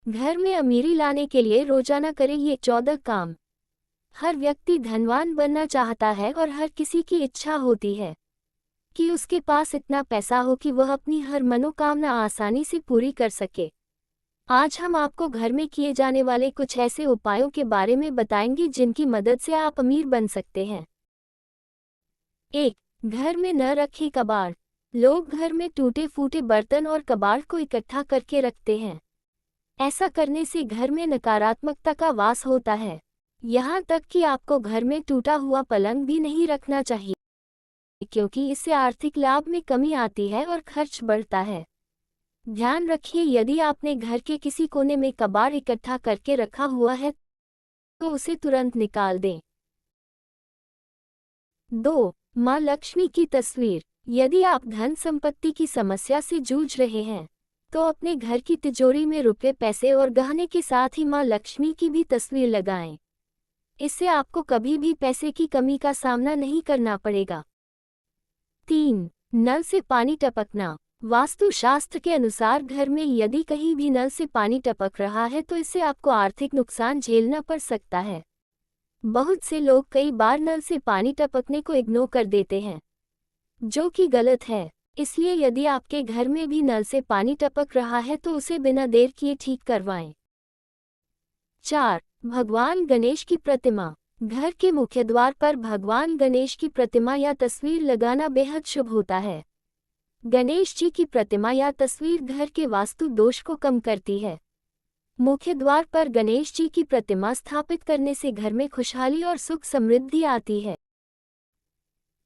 घर में अमीरी लाने के लिए रोजाना करें ये 14 काम। हर व्यक्ति धनवान बनना चाहता है और हर किसी की इच्छा होती है कि उसके पास इतना पैसा हो कि वह अपनी हर मनोकामना आसानी से पूरी कर सके। आज हम आपको घर में किए जाने वाले कुछ ऐसे उपायों के बारे में बताएंगे जिनकी मदद से आप अमीर बन सकते हैं। 1. घर में न रखें कबाड़। लोग घर में टूटे फूटे बर्तन और कबाड़ को इकट्ठा करके रखते हैं। ऐसा करने से घर में नकारात्मकता का वास होता है। यहाँ तक कि आपको घर में टूटा हुआ पलंग भी नहीं रखना चाहिए, क्योंकि इससे आर्थिक लाभ में कमी आती है और खर्च बढ़ता है। ध्यान रखिए, यदि आपने घर के किसी कोने में कबाड़ इकट्ठा करके रखा हुआ है तो उसे तुरंत निकाल दें। 2. माँ लक्ष्मी की तस्वीर। यदि आप धन संपत्ति की समस्या से जूझ रहे हैं तो अपने घर की तिजोरी में रुपए, पैसे और गहने के साथ ही माँ लक्ष्मी की भी तस्वीर लगाएं। इससे आपको कभी भी पैसे की कमी का सामना नहीं करना पड़ेगा। 3. नल से पानी टपकना। वास्तु शास्त्र के अनुसार घर में यदि कहीं भी नल से पानी टपक रहा है तो इससे आपको आर्थिक नुकसान झेलना पड़ सकता है। बहुत से लोग कई बार नल से पानी टपकने को इग्नोर कर देते हैं, जो कि गलत है। इसलिए यदि आपके घर में भी नल से पानी टपक रहा है तो उसे बिना देर किए ठीक करवाएं। 4. भगवान गणेश की प्रतिमा। घर के मुख्य द्वार पर भगवान गणेश की प्रतिमा या तस्वीर लगाना बेहद शुभ होता है। गणेश जी की प्रतिमा या तस्वीर घर के वास्तु दोष को कम करती है। मुख्य द्वार पर गणेश जी की प्रतिमा स्थापित करने से घर में खुशहाली और सुख समृद्धि आती है।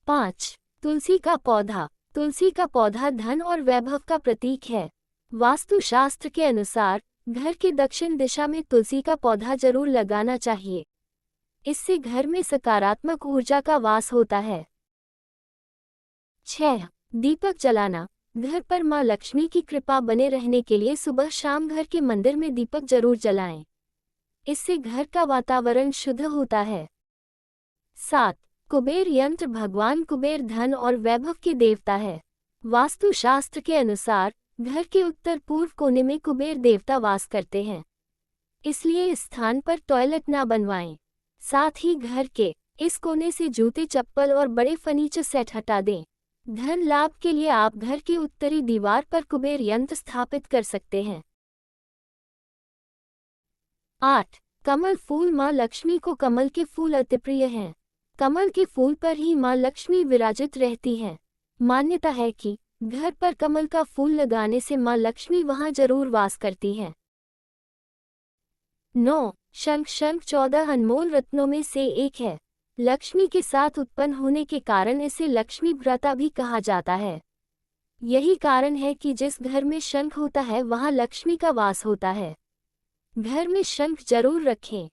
5. तुलसी का पौधा। तुलसी का पौधा धन और वैभव का प्रतीक है। वास्तु शास्त्र के अनुसार घर के दक्षिण दिशा में तुलसी का पौधा जरूर लगाना चाहिए। इससे घर में सकारात्मक ऊर्जा का वास होता है। 6. दीपक जलाना। घर पर माँ लक्ष्मी की कृपा बने रहने के लिए सुबह शाम घर के मंदिर में दीपक जरूर जलाएं। इससे घर का वातावरण शुद्ध होता है। 7. कुबेर यंत्र। भगवान कुबेर धन और वैभव के देवता है। वास्तु शास्त्र के अनुसार घर के उत्तर पूर्व कोने में कुबेर देवता वास करते हैं, इसलिए इस स्थान पर टॉयलेट ना बनवाएं। साथ ही घर के इस कोने से जूते, चप्पल और बड़े फर्नीचर सेट हटा दें। धन लाभ के लिए आप घर की उत्तरी दीवार पर कुबेर यंत्र स्थापित कर सकते हैं। 8. कमल फूल। माँ लक्ष्मी को कमल के फूल अति प्रिय हैं। कमल के फूल पर ही माँ लक्ष्मी विराजित रहती हैं। मान्यता है कि घर पर कमल का फूल लगाने से माँ लक्ष्मी वहां जरूर वास करती हैं। 9. शंख। शंख 14 अनमोल रत्नों में से एक है। लक्ष्मी के साथ उत्पन्न होने के कारण इसे लक्ष्मी व्रता भी कहा जाता है। यही कारण है कि जिस घर में शंख होता है वहां लक्ष्मी का वास होता है। घर में शंख जरूर रखें।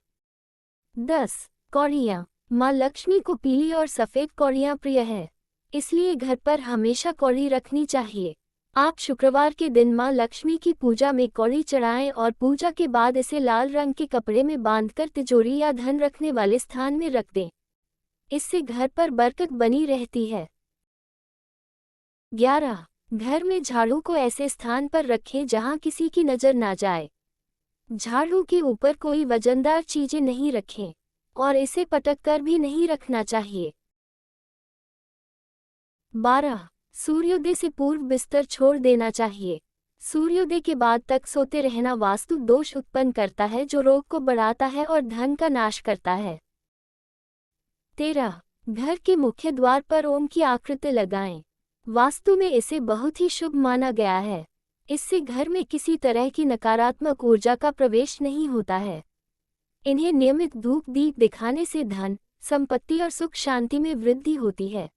10. कौड़ियाँ। माँ लक्ष्मी को पीली और सफ़ेद कौड़ियाँ प्रिय है, इसलिए घर पर हमेशा कौड़ी रखनी चाहिए। आप शुक्रवार के दिन माँ लक्ष्मी की पूजा में कौड़ी चढ़ाएं और पूजा के बाद इसे लाल रंग के कपड़े में बांधकर तिजोरी या धन रखने वाले स्थान में रख दें। इससे घर पर बरकत बनी रहती है। 11. घर में झाड़ू को ऐसे स्थान पर रखें जहां किसी की नजर ना जाए। झाड़ू के ऊपर कोई वजनदार चीजें नहीं रखें और इसे पटक कर भी नहीं रखना चाहिए। 12. सूर्योदय से पूर्व बिस्तर छोड़ देना चाहिए। सूर्योदय के बाद तक सोते रहना वास्तु दोष उत्पन्न करता है, जो रोग को बढ़ाता है और धन का नाश करता है। 13. घर के मुख्य द्वार पर ओम की आकृति लगाएं। वास्तु में इसे बहुत ही शुभ माना गया है। इससे घर में किसी तरह की नकारात्मक ऊर्जा का प्रवेश नहीं होता है। इन्हें नियमित धूप दीप दिखाने से धन, संपत्ति और सुख शांति में वृद्धि होती है।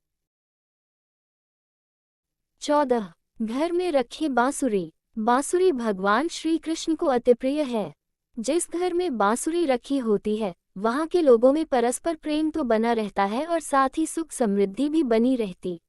14. घर में रखें बांसुरी। बांसुरी भगवान श्री कृष्ण को अति प्रिय है। जिस घर में बांसुरी रखी होती है वहां के लोगों में परस्पर प्रेम तो बना रहता है और साथ ही सुख समृद्धि भी बनी रहती।